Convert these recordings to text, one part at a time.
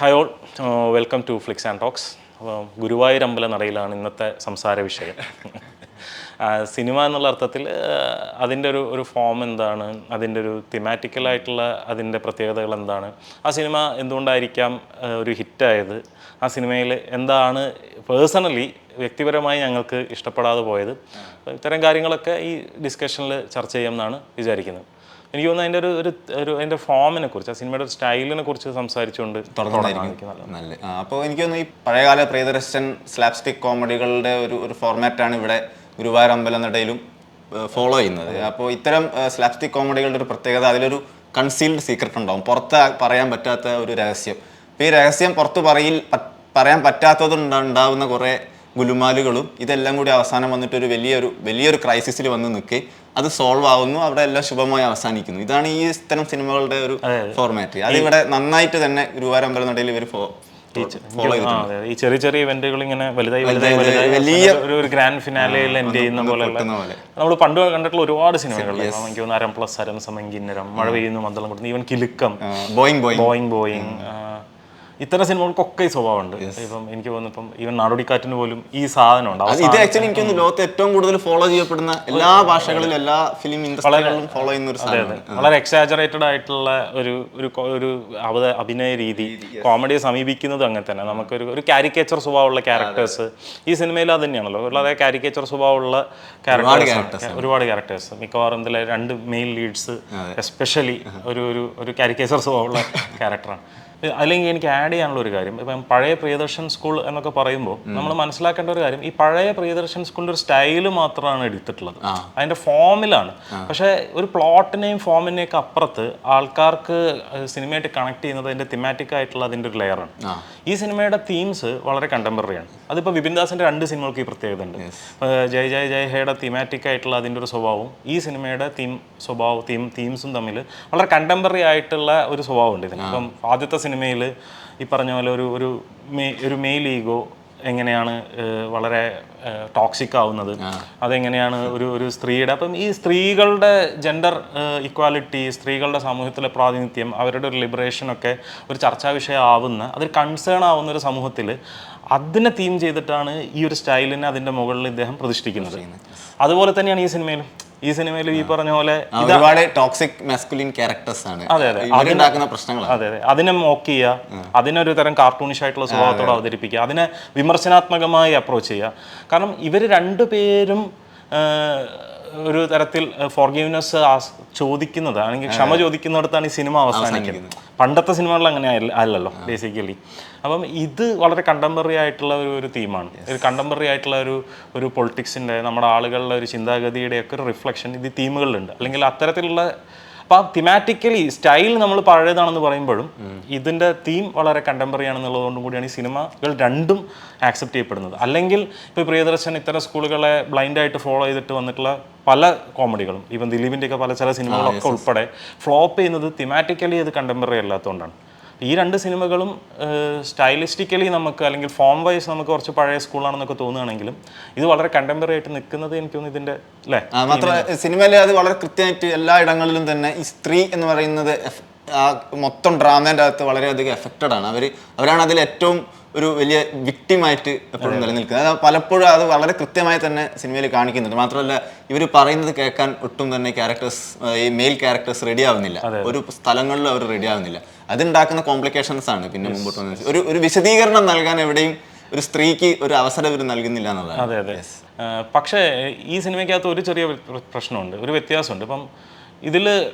Hi all, welcome to Flix and Talks. Guruvayur അമ്പല നടയിലാണ് ഇന്നത്തെ സംസാര വിഷയം. സിനിമ എന്നുള്ള അർത്ഥത്തിൽ അതിൻ്റെ ഒരു ഫോം എന്താണ്, അതിൻ്റെ ഒരു തിമാറ്റിക്കലായിട്ടുള്ള അതിൻ്റെ പ്രത്യേകതകൾ എന്താണ്, ആ സിനിമ എന്തുകൊണ്ടായിരിക്കാം ഒരു ഹിറ്റായത്, ആ സിനിമയിൽ എന്താണ് പേഴ്സണലി വ്യക്തിപരമായി ഞങ്ങൾക്ക് ഇഷ്ടപ്പെടാതെ പോയത്, ഇത്തരം കാര്യങ്ങളൊക്കെ ഈ ഡിസ്കഷനിൽ ചർച്ച ചെയ്യാമെന്നാണ് വിചാരിക്കുന്നത്. എനിക്ക് തോന്നുന്നു അതിൻ്റെ അതിൻ്റെ ഫോമിനെ കുറിച്ച്, ആ സിനിമയുടെ ഒരു സ്റ്റൈലിനെ കുറിച്ച് സംസാരിച്ചുകൊണ്ട് നല്ല. അപ്പോൾ എനിക്ക് തോന്നുന്നു ഈ പഴയകാല പ്രിയദർശൻ സ്ലാപ്സ്റ്റിക് കോമഡികളുടെ ഒരു ഫോർമാറ്റാണ് ഇവിടെ ഗുരുവായൂർ അമ്പലനടയിലും ഫോളോ ചെയ്യുന്നത്. അപ്പോൾ ഇത്തരം സ്ലാപ്സ്റ്റിക് കോമഡികളുടെ ഒരു പ്രത്യേകത, അതിലൊരു കൺസീൽഡ് സീക്രട്ട് ഉണ്ടാവും, പുറത്ത് പറയാൻ പറ്റാത്ത ഒരു രഹസ്യം. അപ്പോൾ ഈ രഹസ്യം പുറത്ത് പറയാൻ പറ്റാത്തതുണ്ടാവുന്ന കുറേ ഗുലുമാലുകളും ഇതെല്ലാം കൂടി അവസാനം വന്നിട്ട് ഒരു വലിയൊരു ക്രൈസിസിൽ വന്ന് നിൽക്കി അത് സോൾവ് ആവുന്നു, അവിടെ എല്ലാം ശുഭമായി അവസാനിക്കുന്നു. ഇതാണ് ഈ ഇത്തരം സിനിമകളുടെ ഒരു ഫോർമാറ്റ്. അതിവിടെ നന്നായിട്ട് തന്നെ ഗുരുവായൂർ അമ്പലനടയിൽ ഇവർ ഫോളോ ചെയ്തിട്ടുണ്ട്. ഈ ചെറിയ ചെറിയ ഇവന്റുകൾ ഇങ്ങനെ വലുതായി വലിയ ഒരു ഗ്രാൻഡ് ഫിനാലയിൽ എൻഡ് ചെയ്യുന്ന പോലെയുള്ള നമ്മൾ പണ്ട് കണ്ടിട്ടുള്ള ഒരുപാട് സിനിമകൾ, എനിക്ക് തോന്നുന്നു അരം പ്ലസ് അരം സമങ്കിന്നരം, മഴ പെയ്യുന്നു മന്ദളം കൊടുക്കുന്നു, ഈവൻ കിലുക്കം, ബോയിങ് ഇത്തരം സിനിമകൾക്കൊക്കെ ഈ സ്വഭാവമുണ്ട്. ഇപ്പം എനിക്ക് തോന്നുന്നു ഇപ്പം ഈവൻ നാടോടിക്കാറ്റിന് പോലും ഈ സാധനം ഉണ്ട്. ഇത് ആക്ച്വലി എനിക്ക് തോന്നുന്നു ലോകത്ത് ഏറ്റവും കൂടുതൽ ഫോളോ ചെയ്യപ്പെടുന്ന എല്ലാ ഭാഷകളിലും എല്ലാ ഫിലിം ഇൻഡസ്ട്രികളിലും ഫോളോ ചെയ്യുന്ന ഒരു സാധനമാണ്. വളരെ എക്സാജറേറ്റഡ് ആയിട്ടുള്ള ഒരു അഭിനയ രീതി, കോമഡിയെ സമീപിക്കുന്നതും അങ്ങനെ തന്നെ. നമുക്കൊരു കാരിക്കേച്ചർ സ്വഭാവമുള്ള ക്യാരക്ടേഴ്സ് ഈ സിനിമയിൽ അത് തന്നെയാണല്ലോ. വളരെ കാരിക്കേച്ചർ സ്വഭാവമുള്ള ഒരുപാട് ക്യാരക്ടേഴ്സ്, മിക്കവാറും ഇതിലെ 2 മെയിൻ ലീഡ്സ് എസ്പെഷ്യലി ഒരു കാരിക്കേച്ചർ സ്വഭാവമുള്ള ക്യാരക്ടറാണ്. അല്ലെങ്കിൽ എനിക്ക് ആഡ് ചെയ്യാനുള്ള ഒരു കാര്യം, ഇപ്പം പഴയ പ്രിയദർശൻ സ്കൂൾ എന്നൊക്കെ പറയുമ്പോൾ നമ്മൾ മനസ്സിലാക്കേണ്ട ഒരു കാര്യം, ഈ പഴയ പ്രിയദർശൻ സ്കൂളിൻ്റെ ഒരു സ്റ്റൈല് മാത്രമാണ് എടുത്തിട്ടുള്ളത്, അതിൻ്റെ ഫോമിലാണ്. പക്ഷേ ഒരു പ്ലോട്ടിനെയും ഫോമിനെയും ഒക്കെ അപ്പുറത്ത് ആൾക്കാർക്ക് സിനിമയായിട്ട് കണക്ട് ചെയ്യുന്നത് അതിൻ്റെ തിമാറ്റിക് ആയിട്ടുള്ള അതിൻ്റെ ഒരു ലെയറാണ്. ഈ സിനിമയുടെ തീംസ് വളരെ കണ്ടംപററിയാണ്. അതിപ്പോൾ വിപിൻ ദാസിൻ്റെ 2 സിനിമകൾക്ക് ഈ പ്രത്യേകത ഉണ്ട്. ജയ് ജയ് ജയ് ഹേയുടെ തിമാറ്റിക് ആയിട്ടുള്ള അതിൻ്റെ ഒരു സ്വഭാവവും ഈ സിനിമയുടെ തീംസും തമ്മിൽ വളരെ കണ്ടംപററി ആയിട്ടുള്ള ഒരു സ്വഭാവമുണ്ട് ഇതിന്. ഇപ്പം ആദ്യത്തെ സിനിമയിൽ ഈ പറഞ്ഞ പോലെ ഒരു മെയിൽ ഈഗോ എങ്ങനെയാണ് വളരെ ടോക്സിക് ആവുന്നത്, അതെങ്ങനെയാണ് ഒരു സ്ത്രീയുടെ, അപ്പം ഈ സ്ത്രീകളുടെ ജെൻഡർ ഇക്വാലിറ്റി, സ്ത്രീകളുടെ സമൂഹത്തിലെ പ്രാതിനിധ്യം, അവരുടെ ഒരു ലിബറേഷനൊക്കെ ഒരു ചർച്ചാ വിഷയം ആവുന്ന, അതൊരു കൺസേൺ ആവുന്ന ഒരു സമൂഹത്തിൽ അതിനെ തീം ചെയ്തിട്ടാണ് ഈ ഒരു സ്റ്റൈലിനെ അതിൻ്റെ മുകളിൽ ഇദ്ദേഹം പ്രതിഷ്ഠിക്കുന്നത്. അതുപോലെ തന്നെയാണ് ഈ സിനിമയിൽ ഈ പറഞ്ഞ പോലെ ഒരുപാട് ടോക്സിക് മാസ്കുലിൻ ക്യാരക്ടേഴ്സ് ആണ്. അതെ, അതിനെ മോക്ക് ചെയ്യുക, അതിനൊരു തരം കാർട്ടൂണിഷ് ആയിട്ടുള്ള സ്വഭാവത്തോടെ അവതരിപ്പിക്കുക, അതിനെ വിമർശനാത്മകമായി അപ്രോച്ച് ചെയ്യുക. കാരണം ഇവർ 2 പേരും ഒരു തരത്തിൽ ഫോർഗീവ്നെസ് ചോദിക്കുന്നത്, അല്ലെങ്കിൽ ക്ഷമ ചോദിക്കുന്നിടത്താണ് ഈ സിനിമ അവസാനിക്കുന്നത്. പണ്ടത്തെ സിനിമകളിൽ അങ്ങനെ അല്ലല്ലോ ബേസിക്കലി. അപ്പം ഇത് വളരെ കണ്ടംപററി ആയിട്ടുള്ള ഒരു തീമാണ്, ഒരു കണ്ടംപററി ആയിട്ടുള്ള ഒരു പൊളിറ്റിക്സിൻ്റെ, നമ്മുടെ ആളുകളുടെ ഒരു ചിന്താഗതിയുടെയൊക്കെ ഒരു റിഫ്ലക്ഷൻ ഇത് തീമുകളിലുണ്ട്. അല്ലെങ്കിൽ അത്തരത്തിലുള്ള, അപ്പോൾ തിമാറ്റിക്കലി സ്റ്റൈൽ നമ്മൾ പഴയതാണെന്ന് പറയുമ്പോഴും ഇതിൻ്റെ തീം വളരെ കണ്ടംപററി ആണെന്നുള്ളതുകൊണ്ടും കൂടിയാണ് ഈ സിനിമകൾ 2ഉം ആക്സെപ്റ്റ് ചെയ്യപ്പെടുന്നത്. അല്ലെങ്കിൽ ഇപ്പോൾ പ്രിയദർശൻ ഇത്തരം സ്കൂളുകളെ ബ്ലൈൻഡായിട്ട് ഫോളോ ചെയ്തിട്ട് വന്നിട്ടുള്ള പല കോമഡികളും, ഈവൻ ദിലീപിൻ്റെയൊക്കെ ചില സിനിമകളൊക്കെ ഉൾപ്പെടെ ഫ്ലോപ്പ് ചെയ്യുന്നത് തിമാറ്റിക്കലി അത് കണ്ടംപററി അല്ലാത്തതുകൊണ്ടാണ്. ഈ 2 സിനിമകളും സ്റ്റൈലിസ്റ്റിക്കലി നമുക്ക്, അല്ലെങ്കിൽ ഫോം വൈസ് നമുക്ക് കുറച്ച് പഴയ സ്കൂളാണെന്നൊക്കെ തോന്നുകയാണെങ്കിലും ഇത് വളരെ കണ്ടംപററി ആയിട്ട് നിൽക്കുന്നത് എനിക്ക് തോന്നുന്നു ഇതിൻ്റെ അല്ലേ. മാത്രമല്ല സിനിമയിൽ അത് വളരെ കൃത്യമായിട്ട് എല്ലാ ഇടങ്ങളിലും തന്നെ ഈ സ്ത്രീ എന്ന് പറയുന്നത് ആ മൊത്തം ഡ്രാമേൻ്റെ അകത്ത് വളരെയധികം എഫക്റ്റഡ് ആണ്. അവരാണ് അതിൽ ഏറ്റവും ഒരു വലിയ വിക്ടിമായിട്ട് എപ്പോഴും നിലനിൽക്കുന്നത്. അത് പലപ്പോഴും അത് വളരെ കൃത്യമായി തന്നെ സിനിമയിൽ കാണിക്കുന്നുണ്ട്. മാത്രമല്ല ഇവർ പറയുന്നത് കേൾക്കാൻ ഒട്ടും തന്നെ ഈ മെയിൽ ക്യാരക്ടേഴ്സ് റെഡി ആവുന്നില്ല, ഒരു സ്ഥലങ്ങളിലും അവർ റെഡി ആവുന്നില്ല. അതുണ്ടാക്കുന്ന കോംപ്ലിക്കേഷൻസ് ആണ് പിന്നെ മുമ്പോട്ട് വന്നത്. ഒരു വിശദീകരണം നൽകാൻ എവിടെയും ഒരു സ്ത്രീക്ക് ഒരു അവസരം ഇവർ നൽകുന്നില്ല എന്നുള്ളതാണ്. അതെ. പക്ഷേ ഈ സിനിമയ്ക്കകത്ത് ഒരു ചെറിയ പ്രശ്നമുണ്ട്, ഒരു വ്യത്യാസമുണ്ട്. ഇപ്പം ഇതിൽ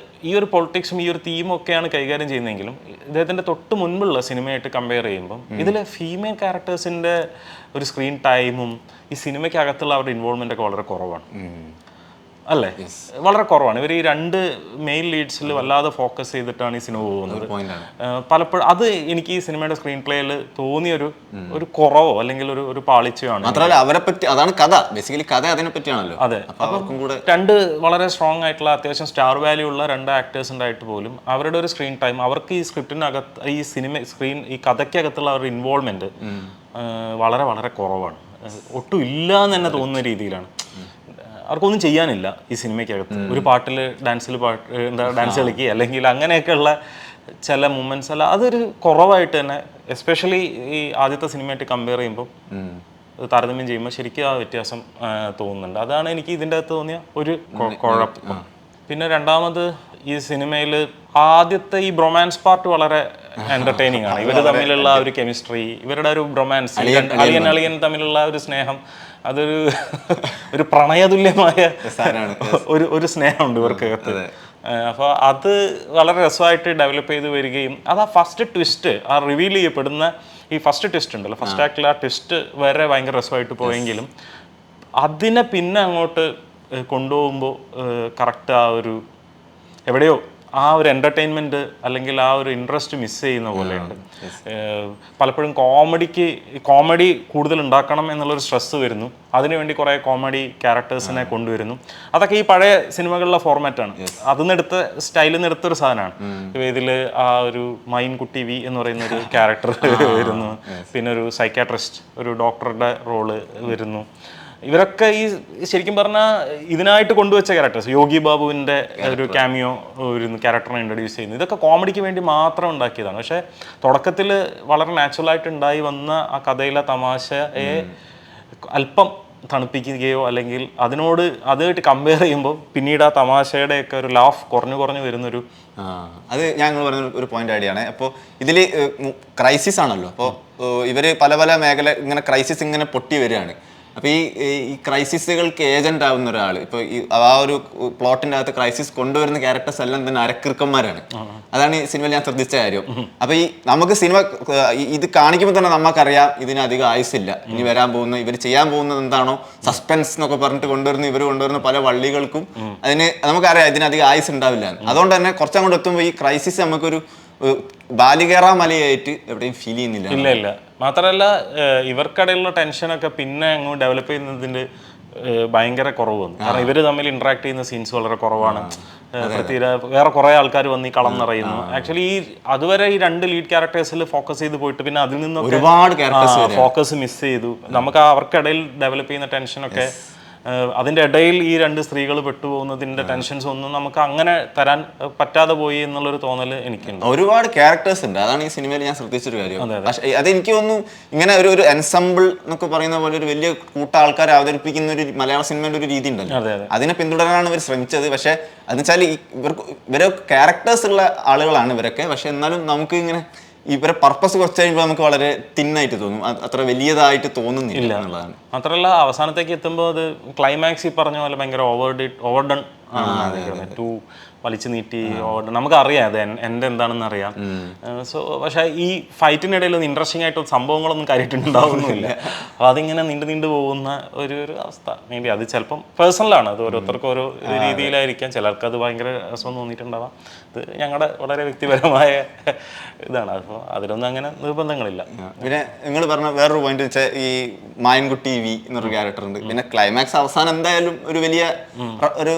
ഈ ഒരു പൊളിറ്റിക്സും ഈ ഒരു തീമും ഒക്കെയാണ് കൈകാര്യം ചെയ്യുന്നതെങ്കിലും ഇദ്ദേഹത്തിൻ്റെ തൊട്ട് മുൻപുള്ള സിനിമയായിട്ട് കമ്പയർ ചെയ്യുമ്പം ഇതിൽ ഫീമെയിൽ ക്യാരക്ടേഴ്സിൻ്റെ ഒരു സ്ക്രീൻ ടൈമും ഈ സിനിമയ്ക്കകത്തുള്ള അവരുടെ ഇൻവോൾവ്മെൻ്റ് ഒക്കെ വളരെ കുറവാണ് അല്ലേ, വളരെ കുറവാണ്. ഇവർ ഈ 2 മെയിൻ ലീഡ്സിൽ വല്ലാതെ ഫോക്കസ് ചെയ്തിട്ടാണ് ഈ സിനിമ പോകുന്നത്. പലപ്പോഴും അത് എനിക്ക് ഈ സിനിമയുടെ സ്ക്രീൻ പ്ലേയിൽ തോന്നിയൊരു കുറവോ അല്ലെങ്കിൽ ഒരു പാളിച്ചയാണ്. മാത്രമല്ല അവരെ പറ്റി, അതാണ് കഥ, ബേസിക്കലി കഥ അതിനെ പറ്റിയാണല്ലോ. അതെ, അപ്പം 2 വളരെ സ്ട്രോങ് ആയിട്ടുള്ള അത്യാവശ്യം സ്റ്റാർ വാല്യൂ ഉള്ള 2 ആക്ടേഴ്സ് ഉണ്ടായിട്ട് പോലും അവരുടെ ഒരു സ്ക്രീൻ ടൈം, അവർക്ക് ഈ സ്ക്രിപ്റ്റിനകത്ത് ഈ കഥയ്ക്കകത്തുള്ള അവരുടെ ഇൻവോൾവ്മെന്റ് വളരെ വളരെ കുറവാണ്. ഒട്ടും ഇല്ല എന്ന് തന്നെ തോന്നുന്ന രീതിയിലാണ്. അവർക്കൊന്നും ചെയ്യാനില്ല ഈ സിനിമയ്ക്കകത്ത്. ഒരു പാട്ടിൽ ഡാൻസ് കളിക്കുക അല്ലെങ്കിൽ അങ്ങനെയൊക്കെയുള്ള ചില മൂമെൻറ്റ്സ് അല്ല, അതൊരു കുറവായിട്ട് തന്നെ എസ്പെഷ്യലി ഈ ആദ്യത്തെ സിനിമയായിട്ട് കമ്പയർ ചെയ്യുമ്പോൾ താരതമ്യം ചെയ്യുമ്പോൾ ശരിക്കും ആ വ്യത്യാസം തോന്നുന്നുണ്ട്. അതാണ് എനിക്ക് ഇതിൻ്റെ അകത്ത് തോന്നിയ ഒരു കുഴപ്പം. പിന്നെ രണ്ടാമത് ഈ സിനിമയിൽ ആദ്യത്തെ ഈ ബ്രൊമാൻസ് പാർട്ട് വളരെ എന്റർടൈനിങ് ആണ്. ഇവർ തമ്മിലുള്ള ഒരു കെമിസ്ട്രി, ഇവരുടെ ഒരു ബ്രൊമാൻസ്, അളിയൻ തമ്മിലുള്ള ഒരു സ്നേഹം, അതൊരു ഒരു പ്രണയതുല്യമായ ഒരു സ്നേഹമുണ്ട് ഇവർക്കകത്ത്. അപ്പോൾ അത് വളരെ രസമായിട്ട് ഡെവലപ്പ് ചെയ്ത് വരികയും അത് ആ ഫസ്റ്റ് ട്വിസ്റ്റ്, ആ റിവീൽ ചെയ്യപ്പെടുന്ന ഈ ഫസ്റ്റ് ട്വിസ്റ്റ് ഉണ്ടല്ലോ, ഫസ്റ്റ് ആക്ടിൽ ആ ട്വിസ്റ്റ് വരെ ഭയങ്കര രസമായിട്ട് പോയെങ്കിലും അതിനെ പിന്നെ അങ്ങോട്ട് കൊണ്ടുപോകുമ്പോൾ കറക്റ്റ് ആ ഒരു എവിടെയോ ആ ഒരു എൻ്റർടൈൻമെൻറ്റ് അല്ലെങ്കിൽ ആ ഒരു ഇൻട്രസ്റ്റ് മിസ് ചെയ്യുന്ന പോലെയുണ്ട്. പലപ്പോഴും കോമഡി കൂടുതൽ ഉണ്ടാക്കണം എന്നുള്ളൊരു സ്ട്രെസ്സ് വരുന്നു. അതിനുവേണ്ടി കുറേ കോമഡി ക്യാരക്ടേഴ്സിനെ കൊണ്ടുവരുന്നു. അതൊക്കെ ഈ പഴയ സിനിമകളിലെ ഫോർമാറ്റാണ്. അതിനെടുത്ത സ്റ്റൈലിൽ നിന്ന് എടുത്തൊരു സാധനമാണ്. ഇതിൽ ആ ഒരു മൈൻകുട്ടി വി എന്ന് പറയുന്ന ഒരു ക്യാരക്ടർ വരുന്നു. പിന്നെ ഒരു സൈക്കാട്രിസ്റ്റ്, ഒരു ഡോക്ടറുടെ റോള് വരുന്നു. ഇവരൊക്കെ ഈ ശരിക്കും പറഞ്ഞാൽ ഇതിനായിട്ട് കൊണ്ടുവച്ച ക്യാരക്ടേഴ്സ്. യോഗി ബാബുവിൻ്റെ ഒരു ക്യാമിയോ ഒരു ക്യാരക്ടറിനെ ഇൻട്രൊഡ്യൂസ് ചെയ്യുന്നു. ഇതൊക്കെ കോമഡിക്ക് വേണ്ടി മാത്രം ഉണ്ടാക്കിയതാണ്. പക്ഷേ തുടക്കത്തിൽ വളരെ നാച്ചുറലായിട്ട് ഉണ്ടായി വന്ന ആ കഥയിലെ തമാശയെ അല്പം തണുപ്പിക്കുകയോ അല്ലെങ്കിൽ അതുമായിട്ട് കമ്പയർ ചെയ്യുമ്പോൾ പിന്നീട് ആ തമാശയുടെയൊക്കെ ഒരു ലാഫ് കുറഞ്ഞു വരുന്നൊരു അത് ഞങ്ങൾ പറഞ്ഞ ഒരു പോയിന്റ് ഐഡിയാണ്. അപ്പോൾ ഇതിൽ ക്രൈസിസ് ആണല്ലോ. അപ്പോൾ ഇവർ പല മേഖല ഇങ്ങനെ ക്രൈസിസ് ഇങ്ങനെ പൊട്ടി വരികയാണ്. അപ്പോൾ ഈ ക്രൈസിസുകൾക്ക് ഏജന്റ് ആവുന്ന ഒരാൾ, ഇപ്പോൾ ആ ഒരു പ്ലോട്ടിൻ്റെ അകത്ത് ക്രൈസിസ് കൊണ്ടുവരുന്ന ക്യാരക്ടേഴ്സ് എല്ലാം തന്നെ അരക്കിറുക്കന്മാരാണ്. അതാണ് ഈ സിനിമയിൽ ഞാൻ ശ്രദ്ധിച്ച കാര്യം. അപ്പോൾ ഈ നമുക്ക് സിനിമ ഇത് കാണിക്കുമ്പോൾ തന്നെ നമുക്കറിയാം ഇതിന് അധികം ആയുസില്ല, ഇനി വരാൻ പോകുന്ന ഇവർ ചെയ്യാൻ പോകുന്നത് എന്താണോ സസ്പെൻസ് എന്നൊക്കെ പറഞ്ഞിട്ട് ഇവർ കൊണ്ടുവരുന്ന പല വള്ളികൾക്കും അതിന് നമുക്കറിയാം ഇതിനധികം ആയുസ് ഉണ്ടാവില്ല. അതുകൊണ്ട് തന്നെ കുറച്ചങ്ങോട്ട് എത്തുമ്പോൾ ഈ ക്രൈസിസ് നമുക്കൊരു ബാലികേറ മലയായിട്ട് എവിടെയും ഫീൽ ചെയ്യുന്നില്ല. ഇല്ല. മാത്രമല്ല ഇവർക്കിടയിലുള്ള ടെൻഷനൊക്കെ പിന്നെ അങ്ങ് ഡെവലപ്പ് ചെയ്യുന്നതിൻ്റെ ഭയങ്കര കുറവ് വന്നു. കാരണം ഇവർ തമ്മിൽ ഇന്ററാക്ട് ചെയ്യുന്ന സീൻസ് വളരെ കുറവാണ്. വേറെ കുറെ ആൾക്കാർ വന്ന് ഈ കളം നിറയുന്നു. ആക്ച്വലി അതുവരെ ഈ രണ്ട് ലീഡ് ക്യാരക്ടേഴ്സിൽ ഫോക്കസ് ചെയ്ത് പോയിട്ട് പിന്നെ അതിൽ നിന്നൊക്കെ ഒരുപാട് ഫോക്കസ് മിസ് ചെയ്തു. നമുക്ക് അവർക്കിടയിൽ ഡെവലപ്പ് ചെയ്യുന്ന ടെൻഷനൊക്കെ അതിൻ്റെ ഇടയിൽ ഈ രണ്ട് സ്ത്രീകൾ പെട്ടുപോകുന്നതിൻ്റെ ടെൻഷൻസ് ഒന്നും നമുക്ക് അങ്ങനെ തരാൻ പറ്റാതെ പോയി എന്നുള്ളൊരു തോന്നൽ എനിക്കുണ്ട്. ഒരുപാട് ക്യാരക്ടേഴ്സ് ഉണ്ട്. അതാണ് ഈ സിനിമയിൽ ഞാൻ ശ്രദ്ധിച്ചൊരു കാര്യം. അതെനിക്ക് തോന്നുന്നു ഇങ്ങനെ ഒരു എൻസംബിൾ എന്നൊക്കെ പറയുന്ന പോലെ ഒരു വലിയ കൂട്ട ആൾക്കാരെ അവതരിപ്പിക്കുന്ന ഒരു മലയാള സിനിമയുടെ ഒരു രീതി ഉണ്ടല്ലോ, അതിനെ പിന്തുടരാനാണ് ഇവർ ശ്രമിച്ചത്. പക്ഷെ അതെന്ന് വെച്ചാൽ ഇവരെ ക്യാരക്ടേഴ്സ് ഉള്ള ആളുകളാണ് ഇവരൊക്കെ. പക്ഷെ എന്നാലും നമുക്ക് ഇങ്ങനെ ഇവരെ പർപ്പസ് കുറച്ച് കഴിയുമ്പോൾ നമുക്ക് വളരെ തിന്നായിട്ട് തോന്നും, അത്ര വലിയതായിട്ട് തോന്നുന്നില്ല എന്നുള്ളതാണ്. മാത്രമല്ല അവസാനത്തേക്ക് എത്തുമ്പോൾ അത് ക്ലൈമാക്സ് ഈ പറഞ്ഞ പോലെ ഭയങ്കര ഓവർഡൺ ആണ്. വലിച്ചു നീട്ടി നമുക്കറിയാം അത് എൻ്റെ എന്താണെന്ന് അറിയാം. സോ പക്ഷേ ഈ ഫൈറ്റിനിടയിൽ ഇൻട്രസ്റ്റിംഗ് ആയിട്ട് സംഭവങ്ങളൊന്നും കാര്യമായിട്ടുണ്ടാവുന്നില്ല. അപ്പോൾ അതിങ്ങനെ നീണ്ടു പോകുന്ന ഒരു അവസ്ഥ. മേ ബി അത് ചിലപ്പം പേഴ്സണലാണ്, അത് ഓരോരുത്തർക്കും ഓരോ രീതിയിലായിരിക്കാം. ചിലർക്ക് അത് ഭയങ്കര രസം തോന്നിയിട്ടുണ്ടാവാം. ഇത് ഞങ്ങളുടെ വളരെ വ്യക്തിപരമായ ഇതാണ്. അപ്പോൾ അതിലൊന്നും അങ്ങനെ നിർബന്ധങ്ങളില്ല. പിന്നെ നിങ്ങൾ പറഞ്ഞ വേറൊരു പോയിന്റ് വെച്ചാൽ ഈ മായൻകുട്ടി വി എന്നൊരു ക്യാരക്ടർ ഉണ്ട്. പിന്നെ ക്ലൈമാക്സ് അവസാനം എന്തായാലും ഒരു വലിയ ഒരു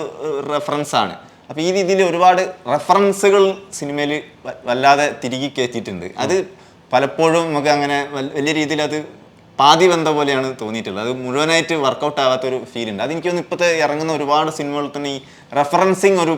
റെഫറൻസ് ആണ്. അപ്പോൾ ഈ രീതിയിൽ ഒരുപാട് റെഫറൻസുകൾ സിനിമയിൽ വല്ലാതെ തിരികെ കയറ്റിയിട്ടുണ്ട്. അത് പലപ്പോഴും നമുക്ക് അങ്ങനെ വലിയ രീതിയിൽ അത് പാതി ബന്ധ പോലെയാണ് തോന്നിയിട്ടുള്ളത്. അത് മുഴുവനായിട്ട് വർക്കൗട്ട് ആവാത്തൊരു ഫീൽ ഉണ്ട്. അതെനിക്ക് തോന്നുന്നു ഇപ്പോഴത്തെ ഇറങ്ങുന്ന ഒരുപാട് സിനിമകളിൽ തന്നെ ഈ റെഫറൻസിങ് ഒരു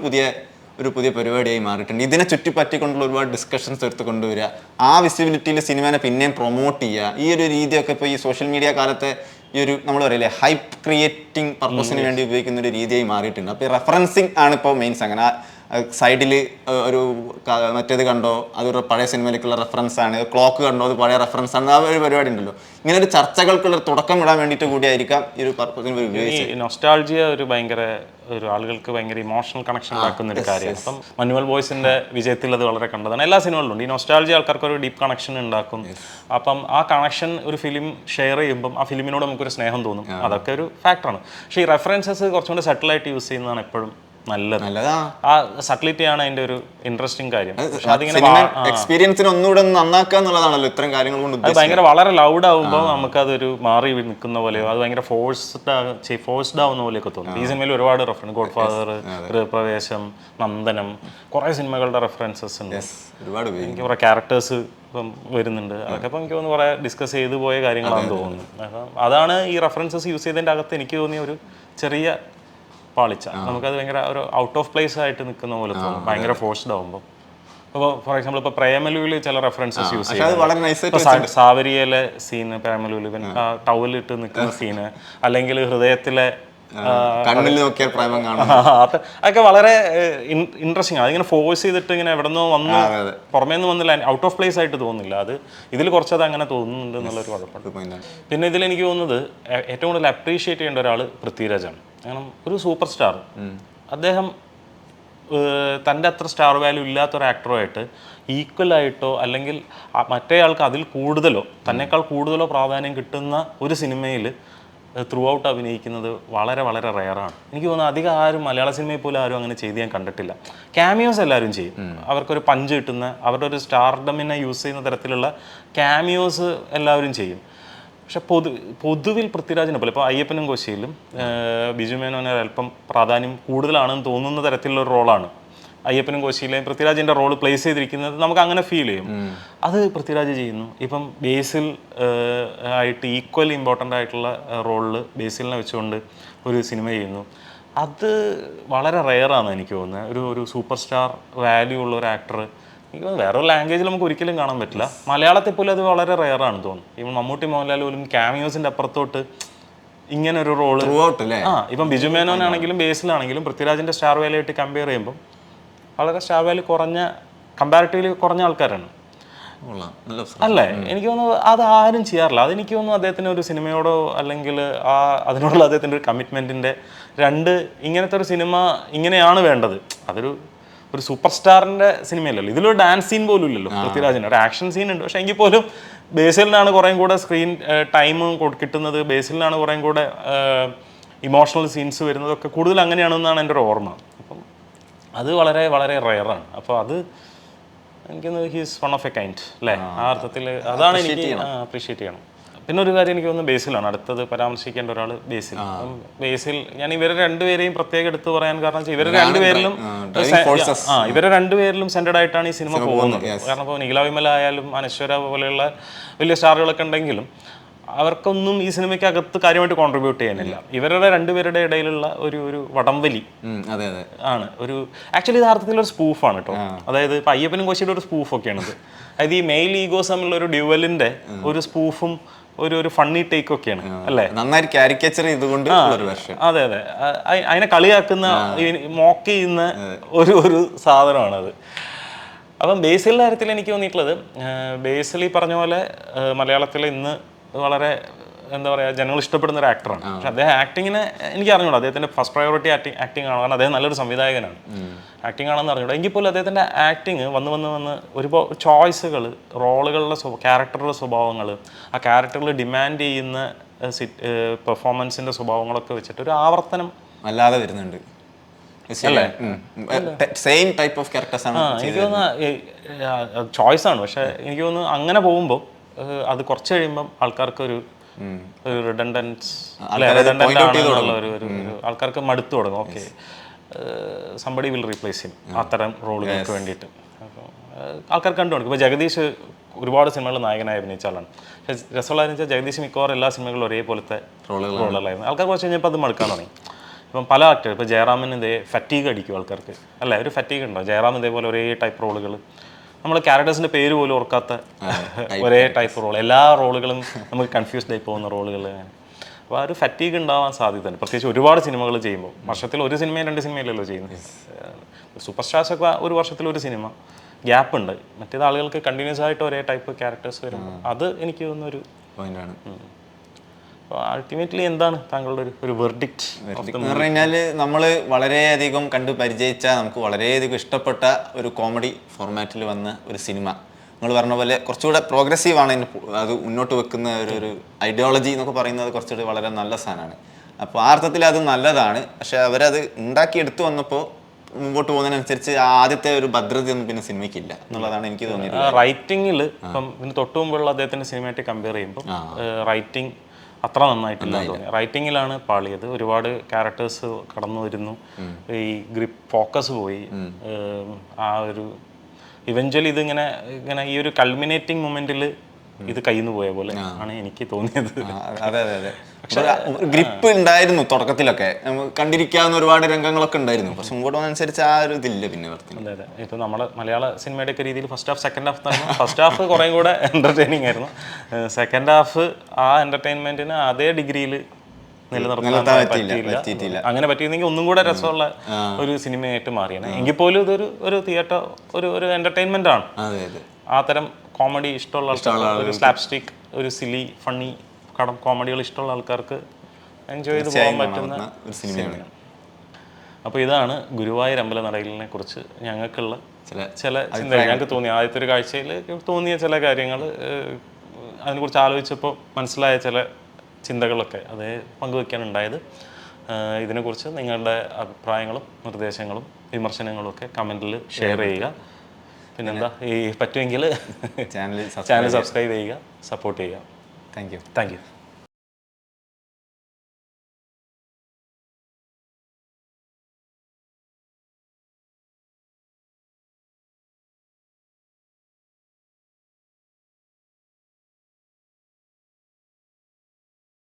പുതിയ പരിപാടിയായി മാറിയിട്ടുണ്ട്. ഇതിനെ ചുറ്റിപ്പറ്റിക്കൊണ്ടുള്ള ഒരുപാട് ഡിസ്കഷൻസ് എടുത്ത് കൊണ്ടുവരിക, ആ വിസിബിലിറ്റിയിൽ സിനിമനെ പിന്നെയും പ്രൊമോട്ട് ചെയ്യുക, ഈ ഒരു രീതിയൊക്കെ ഇപ്പോൾ ഈ സോഷ്യൽ മീഡിയ കാലത്തെ ഈ ഒരു നമ്മൾ പറയില്ലേ ഹൈപ്പ് ക്രിയേറ്റിംഗ് പർപ്പസിന് വേണ്ടി ഉപയോഗിക്കുന്ന ഒരു രീതിയായി മാറിയിട്ടുണ്ട്. അപ്പോൾ ഈ റെഫറൻസിങ് ആണ് ഇപ്പോൾ മെയിൻസ്. അങ്ങനെ സൈഡിൽ ഒരു മറ്റേത് കണ്ടോ അതൊരു പഴയ സിനിമയിലേക്കുള്ള റെഫറൻസ് ആണ്, ക്ലോക്ക് കണ്ടോ അത് പഴയ റെഫറൻസ് ആണ്, ആ ഒരു പരിപാടി ഉണ്ടല്ലോ. ഇങ്ങനെ ഒരു ചർച്ചകൾക്കുള്ള തുടക്കം ഇടാൻ വേണ്ടിയിട്ട് കൂടിയായിരിക്കാം ഈ ഒരു പർപ്പസിന് ഉപയോഗിച്ചത്. നൊസ്റ്റാൾജിയ ഒരു ആളുകൾക്ക് ഭയങ്കര ഇമോഷണൽ കണക്ഷൻ ഉണ്ടാക്കുന്ന ഒരു കാര്യമാണ്. അപ്പം മനുവൽ ബോയ്സിന്റെ വിജയത്തിൽ അത് വളരെ കണ്ടതാണ്. എല്ലാ സിനിമകളിലും ഉണ്ട്. ഈ നൊസ്റ്റാൾജിയ ആൾക്കാർക്ക് ഒരു ഡീപ്പ് കണക്ഷൻ ഉണ്ടാക്കും. അപ്പം ആ കണക്ഷൻ ഒരു ഫിലിം ഷെയർ ചെയ്യുമ്പം ആ ഫിലിമിനോട് നമുക്കൊരു സ്നേഹം തോന്നും. അതൊക്കെ ഒരു ഫാക്ടറാണ്. പക്ഷേ ഈ റെഫറൻസസ് കുറച്ചും കൂടി സെറ്റിലായിട്ട് യൂസ് ചെയ്യുന്നതാണ് എപ്പോഴും നല്ലത്. ആ സട്ടിലിറ്റിയാണ് അതിന്റെ ഒരു ഇൻട്രസ്റ്റിംഗ് കാര്യം. എക്സ്പീരിയൻസിനെ ഒന്നുകൂടെ നന്നാക്കുക എന്നുള്ളതാണല്ലോ ഇത്തരം കാര്യങ്ങൾ കൊണ്ട്. അത് ഭയങ്കര വളരെ ലൗഡ് ആവുമ്പോൾ നമുക്കതൊരു മാറി നിൽക്കുന്ന പോലെയോ അത് ഭയങ്കര ഫോഴ്സ്ഡ് ആവുന്ന പോലെയൊക്കെ തോന്നും. ഈ സിനിമയിൽ ഒരുപാട് റെഫറൻസ്, ഗോഡ് ഫാദർ, ഗൃഹപ്രവേശം, നന്ദനം, കുറേ സിനിമകളുടെ റെഫറൻസസ് ഉണ്ട്. എനിക്ക് കുറേ ക്യാരക്ടേഴ്സ് ഇപ്പം വരുന്നുണ്ട്. അതൊക്കെ ഇപ്പം എനിക്ക് തോന്നുന്നു കുറേ ഡിസ്കസ് ചെയ്തു പോയ കാര്യങ്ങളാണെന്ന് തോന്നുന്നു. അപ്പം അതാണ് ഈ റെഫറൻസസ് യൂസ് ചെയ്തതിൻ്റെ അകത്ത് എനിക്ക് തോന്നിയ ഒരു ചെറിയ പാളിച്ച. നമുക്കത് ഭയങ്കര ഒരു ഔട്ട് ഓഫ് പ്ലേസ് ആയിട്ട് നിൽക്കുന്ന പോലെ തോന്നും ഭയങ്കര ഫോഴ്സ്ഡ് ആവുമ്പോൾ. ഇപ്പോൾ ഫോർ എക്സാമ്പിൾ ഇപ്പോൾ പ്രേമലുവിൽ ചില റെഫറൻസസ് യൂസ് പക്ഷെ അത് വളരെ നൈസായിട്ട് ചെയ്യും. സാവരിയിലെ സീന് പ്രേമലുവിൽ ഇവൻ ടവലിട്ട് നിൽക്കുന്ന സീന്, അല്ലെങ്കിൽ ഹൃദയത്തിലെ കണ്ണിൽ നോക്കിയാൽ പ്രേമം കാണും. അതൊക്കെ വളരെ ഇൻട്രസ്റ്റിംഗ് ആണ്. അതിങ്ങനെ ഫോഴ്സ് ചെയ്തിട്ട് ഇങ്ങനെ എവിടെ നിന്നോ വന്ന് പുറമേ നിന്ന് വന്നില്ല, ഔട്ട് ഓഫ് പ്ലേസ് ആയിട്ട് തോന്നുന്നില്ല. അത് ഇതിൽ കുറച്ചത് അങ്ങനെ തോന്നുന്നുണ്ട് എന്നുള്ളൊരു കുഴപ്പമുണ്ട്. പിന്നെ ഇതിൽ എനിക്ക് തോന്നുന്നത് ഏറ്റവും കൂടുതൽ അപ്രീഷിയേറ്റ് ചെയ്യേണ്ട ഒരാൾ പൃഥ്വിരാജാണ്. കാരണം ഒരു സൂപ്പർ സ്റ്റാർ, അദ്ദേഹം തൻ്റെ അത്ര സ്റ്റാർ വാല്യൂ ഇല്ലാത്തൊരു ആക്ടറുമായിട്ട് ഈക്വലായിട്ടോ അല്ലെങ്കിൽ മറ്റേ ആൾക്ക് അതിൽ കൂടുതലോ തന്നെക്കാൾ കൂടുതലോ പ്രാധാന്യം കിട്ടുന്ന ഒരു സിനിമയിൽ ത്രൂ ഔട്ട് അഭിനയിക്കുന്നത് വളരെ വളരെ റെയറാണ്. എനിക്ക് തോന്നുന്നു അധികം ആരും മലയാള സിനിമയിൽ പോലും ആരും അങ്ങനെ ചെയ്ത് ഞാൻ കണ്ടിട്ടില്ല. ക്യാമിയോസ് എല്ലാവരും ചെയ്യും, അവർക്കൊരു പഞ്ച് കിട്ടുന്ന, അവരുടെ ഒരു സ്റ്റാർഡമിനെ യൂസ് ചെയ്യുന്ന തരത്തിലുള്ള ക്യാമിയോസ് എല്ലാവരും ചെയ്യും. പക്ഷെ പൊതുവിൽ പൃഥ്വിരാജിനെ പോലെ ഇപ്പോൾ അയ്യപ്പനും കോശിയിലും ബിജു മേനോന് അല്പം പ്രാധാന്യം കൂടുതലാണെന്ന് തോന്നുന്ന തരത്തിലുള്ള ഒരു റോളാണ് അയ്യപ്പനും കോശിയിലെയും പൃഥ്വിരാജിൻ്റെ റോൾ പ്ലേസ് ചെയ്തിരിക്കുന്നത്. നമുക്ക് അങ്ങനെ ഫീൽ ചെയ്യും. അത് പൃഥ്വിരാജ് ചെയ്യുന്നു. ഇപ്പം ബേസിൽ ആയിട്ട് ഈക്വൽ ഇമ്പോർട്ടൻ്റ് ആയിട്ടുള്ള റോളിൽ ബേസിലിനെ വെച്ചുകൊണ്ട് ഒരു സിനിമ ചെയ്യുന്നു. അത് വളരെ റെയറാണ് എനിക്ക് തോന്നുന്നത്. ഒരു സൂപ്പർ സ്റ്റാർ വാല്യൂ ഉള്ള ഒരു ആക്ടർ എനിക്ക് തോന്നുന്നു വേറൊരു ലാംഗ്വേജിൽ നമുക്ക് ഒരിക്കലും കാണാൻ പറ്റില്ല. മലയാളത്തിൽ പോലും അത് വളരെ റെയറാണെന്ന് തോന്നുന്നു. ഇപ്പം മമ്മൂട്ടി മോഹൻലാൽ പോലും ക്യാമിയോസിൻ്റെ അപ്പുറത്തോട്ട് ഇങ്ങനെ ഒരു റോള് ഇപ്പം ബിജു മേനോനാണെങ്കിലും ബേസിലാണെങ്കിലും പൃഥ്വിരാജിൻ്റെ സ്റ്റാർ വാല്യൂ ആയിട്ട് കമ്പയർ ചെയ്യുമ്പോൾ വളരെ സ്റ്റാർ വാല്യൂ കുറഞ്ഞ, കമ്പാരിറ്റീവ്ലി കുറഞ്ഞ ആൾക്കാരാണ് അല്ലേ. എനിക്ക് തോന്നുന്നു അത് ആരും ചെയ്യാറില്ല. അതെനിക്ക് തോന്നുന്നു അദ്ദേഹത്തിന് ഒരു സിനിമയോടോ അല്ലെങ്കിൽ അതിനോടുള്ള അദ്ദേഹത്തിൻ്റെ ഒരു കമ്മിറ്റ്മെൻറ്റിൻ്റെ ഇങ്ങനത്തെ ഒരു സിനിമ ഇങ്ങനെയാണ് വേണ്ടത്. ഒരു സൂപ്പർ സ്റ്റാറിൻ്റെ സിനിമയല്ലല്ലോ. ഇതിലൊരു ഡാൻസ് സീൻ പോലും ഇല്ലല്ലോ പൃഥ്വിരാജിന്. ഒരു ആക്ഷൻ സീൻ ഉണ്ട്, പക്ഷേ എങ്കിൽ പോലും ബേസിലിനാണ് കുറേയും കൂടെ സ്ക്രീൻ ടൈം കിട്ടുന്നത്. ബേസിലിനാണ് കുറേയും കൂടെ ഇമോഷണൽ സീൻസ് വരുന്നതൊക്കെ കൂടുതൽ അങ്ങനെയാണെന്നാണ് എൻ്റെ ഒരു ഓർമ്മ. അപ്പം അത് വളരെ വളരെ റെയറാണ്. അപ്പോൾ അത് എനിക്കൊന്ന് he's one of A kind അല്ലേ, ആ അർത്ഥത്തിൽ അതാണ് എനിക്ക് അപ്രീഷിയേറ്റ് ചെയ്യണം. പിന്നെ ഒരു കാര്യം എനിക്ക് തോന്നുന്നു ബേസിലാണ് അടുത്തത് പരാമർശിക്കേണ്ട ഒരാൾ. ബേസിൽ ഞാൻ ഇവരെ രണ്ടുപേരെയും പ്രത്യേകം എടുത്തു പറയാൻ കാരണം ഇവരെ രണ്ടുപേരിലും സെൻറ്റഡ് ആയിട്ടാണ് ഈ സിനിമ പോകുന്നത്. കാരണം ഇപ്പോൾ നിഖില വിമല ആയാലും അനശ്വര പോലെയുള്ള വലിയ സ്റ്റാറുകളൊക്കെ ഉണ്ടെങ്കിലും അവർക്കൊന്നും ഈ സിനിമയ്ക്ക് അകത്ത് കാര്യമായിട്ട് കോൺട്രിബ്യൂട്ട് ചെയ്യാനില്ല. ഇവരുടെ രണ്ടുപേരുടെ ഇടയിലുള്ള ഒരു വടംവലി ആണ്. ആക്ച്വലി യഥാർത്ഥത്തിൽ ഒരു സ്പൂഫാണ് കേട്ടോ. അതായത് ഇപ്പം അയ്യപ്പനും കോശിയുടെ ഒരു സ്പൂഫൊക്കെയാണിത്. അതായത് ഈ മെയിൽ ഈഗോസ് തമ്മിലുള്ള ഒരു ഡ്യുവലിന്റെ ഒരു സ്പൂഫും ഒരു ഫണ്ണി ടേക്ക് ഒക്കെയാണ് അല്ലേ. നന്നായിട്ട് കാരിക്കേച്ചർ ചെയ്തുകൊണ്ട് അതെ അതെ, അതിനെ കളിയാക്കുന്ന മോക്ക് ചെയ്യുന്ന ഒരു സാധനമാണത്. അപ്പം ബേസിലിൻ്റെ കാര്യത്തിൽ എനിക്ക് തോന്നിയിട്ടുള്ളത്, ബേസിൽ ഈ പറഞ്ഞ പോലെ മലയാളത്തിൽ ഇന്ന് വളരെ എന്താ പറയുക ജനങ്ങൾ ഇഷ്ടപ്പെടുന്ന ഒരു ആക്ടറാണ്. പക്ഷെ അദ്ദേഹം ആക്ടിങ്ങിനെ എനിക്ക് അറിഞ്ഞൂടാ. അദ്ദേഹത്തിൻ്റെ ഫസ്റ്റ് പ്രയോറിറ്റി ആക്ടിങ് ആണ്. കാരണം അദ്ദേഹം നല്ലൊരു സംവിധായകനാണ്. ആക്ടിങ് ആണെന്ന് അറിഞ്ഞൂടാ. എങ്കിൽ പോലും അദ്ദേഹത്തിൻ്റെ ആക്ടിങ് വന്ന് ഒരുപാട് ചോയ്സുകൾ, റോളുകളുടെ ക്യാരക്ടറുടെ സ്വഭാവങ്ങൾ, ആ ക്യാരക്ടറിൽ ഡിമാൻഡ് ചെയ്യുന്ന പെർഫോമൻസിൻ്റെ സ്വഭാവങ്ങളൊക്കെ വെച്ചിട്ട് ഒരു ആവർത്തനം അല്ലാതെ വരുന്നുണ്ട്. എനിക്ക് തോന്നുന്ന ചോയ്സാണ്. പക്ഷെ എനിക്ക് തോന്നുന്നു അങ്ങനെ പോകുമ്പോൾ അത് കുറച്ച് കഴിയുമ്പം ആൾക്കാർക്ക് ഒരു റിഡൻഡൻസ് ആൾക്കാർക്ക് മടുത്തു തുടങ്ങും. ഓക്കെ, സംബഡി വിൽ റീപ്ലേസ് ചെയ്യും അത്തരം റോളുകൾക്ക് വേണ്ടിയിട്ട്. അപ്പോൾ ആൾക്കാർ കണ്ടു തുടങ്ങും. ഇപ്പോൾ ജഗദീഷ് ഒരുപാട് സിനിമകൾ നായകനായി അഭിനയിച്ച ആളാണ്. പക്ഷേ രസമുള്ളതെന്ന് വെച്ചാൽ ജഗദീഷ് മിക്കവാറും എല്ലാ സിനിമകളിലും ഒരേപോലത്തെ റോളുകളായിരുന്നു. ആൾക്കാർ കുറച്ച് കഴിഞ്ഞപ്പോൾ അത് മടുക്കാൻ തുടങ്ങി. ഇപ്പം പല ആക്ടർ, ഇപ്പോൾ ജയറാമിന് ഇതേ ഫറ്റീഗ് അടിക്കും ആൾക്കാർക്ക് അല്ലേ, ഒരു ഫറ്റീഗ് ഉണ്ടോ? ജയറാം ഇതേപോലെ ഒരേ ടൈപ്പ് റോളുകൾ, നമ്മൾ ക്യാരക്ടേഴ്സിൻ്റെ പേര് പോലും ഓർക്കാത്ത ഒരേ ടൈപ്പ് റോൾ, എല്ലാ റോളുകളും നമുക്ക് കൺഫ്യൂസ്ഡ് ആയി പോകുന്ന റോളുകൾ. അപ്പോൾ ആ ഒരു ഫറ്റീഗ് ഉണ്ടാവാൻ സാധ്യതയുണ്ട്, പ്രത്യേകിച്ച് ഒരുപാട് സിനിമകൾ ചെയ്യുമ്പോൾ. വർഷത്തിൽ ഒരു സിനിമയും 2 സിനിമയിലല്ലോ ചെയ്യുന്നത്. സൂപ്പർ സ്റ്റാർസൊക്കെ ഒരു വർഷത്തിൽ ഒരു സിനിമ, ഗ്യാപ്പ് ഉണ്ട്. മറ്റേത് ആളുകൾക്ക് കണ്ടിന്യൂസ് ആയിട്ട് ഒരേ ടൈപ്പ് ക്യാരക്ടേഴ്സ് വരുമ്പോൾ അത് എനിക്ക് തോന്നുന്നൊരു പോയിന്റാണ്. അപ്പോൾ അൾട്ടിമേറ്റ്ലി എന്താണ് താങ്കളുടെ ഒരു വെർഡിക്റ്റ് എന്ന് പറഞ്ഞു കഴിഞ്ഞാൽ, നമ്മൾ വളരെയധികം കണ്ട് പരിചയിച്ച, നമുക്ക് വളരെയധികം ഇഷ്ടപ്പെട്ട ഒരു കോമഡി ഫോർമാറ്റിൽ വന്ന ഒരു സിനിമ. നിങ്ങൾ പറഞ്ഞ പോലെ കുറച്ചുകൂടെ പ്രോഗ്രസീവാണ് അത് മുന്നോട്ട് വെക്കുന്ന ഒരു ഐഡിയോളജി എന്നൊക്കെ പറയുന്നത് കുറച്ചുകൂടി വളരെ നല്ല സാധനമാണ്. അപ്പോൾ ആ അർത്ഥത്തിൽ അത് നല്ലതാണ്. പക്ഷെ അവരത് ഉണ്ടാക്കിയെടുത്തു വന്നപ്പോൾ മുമ്പോട്ട് പോകുന്നതിനനുസരിച്ച് ആദ്യത്തെ ഒരു ഭദ്രതയൊന്നും പിന്നെ സിനിമയ്ക്കില്ല എന്നുള്ളതാണ് എനിക്ക് തോന്നിയത്. റൈറ്റിങ്ങിൽ ഇപ്പം ഇതിന് തൊട്ടു മുമ്പുള്ള അദ്ദേഹത്തിൻ്റെ സിനിമയായിട്ട് കമ്പയർ ചെയ്യുമ്പോൾ റൈറ്റിംഗ് അത്ര നന്നായിട്ടില്ല തോന്നി. റൈറ്റിങ്ങിലാണ് പാളിയത്. ഒരുപാട് ക്യാരക്ടേഴ്സ് കടന്നു വരുന്നു, ഈ ഗ്രിപ്പ് ഫോക്കസ് പോയി. ആ ഒരു ഇവഞ്ച്വലി ഇതിങ്ങനെ ഈ ഒരു കൾമിനേറ്റിംഗ് മൊമെൻറ്റിൽ ഇത് കയ്യിൽ നിന്ന് പോയ പോലെ ആണ് എനിക്ക് തോന്നിയത്. അതെ അതെ അതെ. ഗ്രിപ്പ് ഉണ്ടായിരുന്നു തുടക്കത്തിലൊക്കെ, കണ്ടിരിക്കാവുന്ന ഒരുപാട് രംഗങ്ങളൊക്കെ ഉണ്ടായിരുന്നു. പക്ഷെ മുമ്പോട്ട് പോകുന്നതനുസരിച്ച് ആ ഒരു ഇതില്ല പിന്നെ വർത്തിന്. അതെ അതെ. ഇപ്പോൾ നമ്മുടെ മലയാള സിനിമയുടെ ഒക്കെ രീതിയിൽ ഫസ്റ്റ് ഹാഫ് സെക്കൻഡ് ഹാഫ് തന്നെ. ഫസ്റ്റ് ഹാഫ് കുറേ കൂടെ എൻ്റർടൈനിങ് ആയിരുന്നു. സെക്കൻഡ് ഹാഫ് ആ എൻ്റർടൈൻമെൻറ്റിന് അതേ ഡിഗ്രിയിൽ നിലനിർത്താൻ പറ്റിയില്ല. അങ്ങനെ പറ്റിയിരുന്നെങ്കിൽ ഒന്നും കൂടെ രസമുള്ള ഒരു സിനിമയായിട്ട് മാറിയാണ്. എങ്കിൽ പോലും ഇതൊരു ഒരു തിയേറ്റർ ഒരു എൻ്റർടൈൻമെൻ്റ് ആണ്. ആ തരം കോമഡി ഇഷ്ടമുള്ള ആൾക്കാർക്ക്, ഒരു സ്ലാപ്സ്റ്റിക്, ഒരു സിലി ഫണ്ണി കോമഡികൾ ഇഷ്ടമുള്ള ആൾക്കാർക്ക് എൻജോയ് ചെയ്ത് പോകാൻ പറ്റുന്ന ഒരു സിനിമയാണ്. അപ്പോൾ ഇതാണ് ഗുരുവായൂർ അമ്പലനടയിലിനെ കുറിച്ച് ഞങ്ങൾക്കുള്ള ചില ചിന്ത. ഞങ്ങൾക്ക് തോന്നിയ ആദ്യത്തെ ഒരു കാഴ്ചയിൽ തോന്നിയ ചില കാര്യങ്ങൾ, അതിനെക്കുറിച്ച് ആലോചിച്ചപ്പോൾ മനസ്സിലായ ചില ചിന്തകളൊക്കെ അതേ പങ്കുവയ്ക്കാനുണ്ടായത്. ഇതിനെക്കുറിച്ച് നിങ്ങളുടെ അഭിപ്രായങ്ങളും നിർദ്ദേശങ്ങളും വിമർശനങ്ങളും ഒക്കെ കമൻറ്റിൽ ഷെയർ ചെയ്യുക. പിന്നെന്താ, ഈ പറ്റുമെങ്കിൽ ചാനൽ സബ്സ്ക്രൈബ് ചെയ്യുക, സപ്പോർട്ട് ചെയ്യുക. Thank you.